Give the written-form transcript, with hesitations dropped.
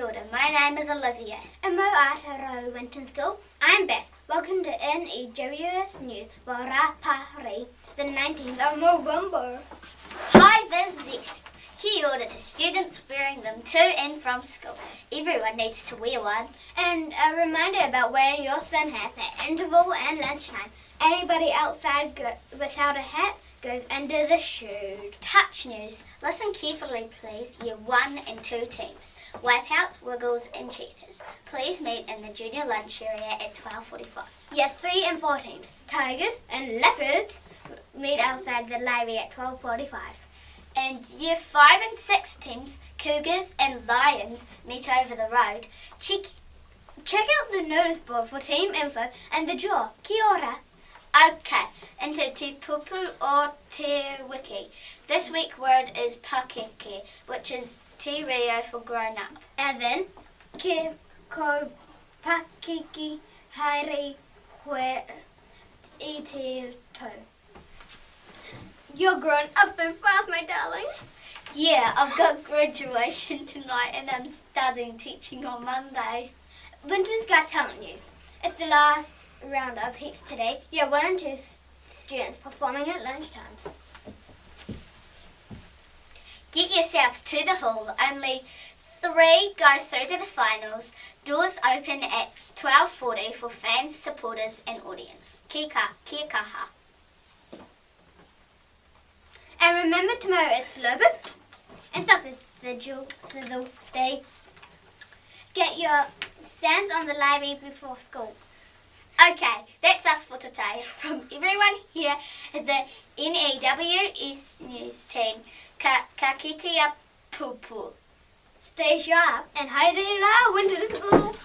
Kia ora. My name is Olivia. And mo Aotearoa Winton School. I'm Beth. Welcome to N.E.W.S news for Rapari, the 19th of Movember. Hi VIZ VESTS. Kia ora to students wearing them to and from school. Everyone needs to wear one. And a reminder about wearing your sun hats at interval and lunchtime. Anybody outside without a hat goes under the chute. Touch news. Listen carefully please. Year 1 and 2 teams. Wipeouts, Wiggles and Cheetahs. Please meet in the junior lunch area at 12:45. Year 3 and 4 teams. Tigers and Leopards meet outside the library at 12:45. And Year 5 and 6 teams, Cougars and Lions, meet over the road. Check out the noticeboard for team info and the draw. Kia ora. Okay, into te Kupu or te Wiki. This week's word is pakeke, which is te reo for grown up. And then, ke ko pakeke haere koe I te tau. You're grown up so fast, my darling. Yeah, I've got graduation tonight and I'm studying teaching on Monday. Winton's Got Talent News. It's the last round of heats today. Year 1 and 2 students performing at lunchtimes. Get yourselves to the hall. Only 3 go through to the finals. Doors open at 12:40 for fans, supporters and audience. Kia kaha. And remember tomorrow it's Leopards and so they get your stands on the library before school. Okay, that's us for today. From everyone here at the N.E.W.S news team, ka kitea pupu. Stay sharp and haere Winton School.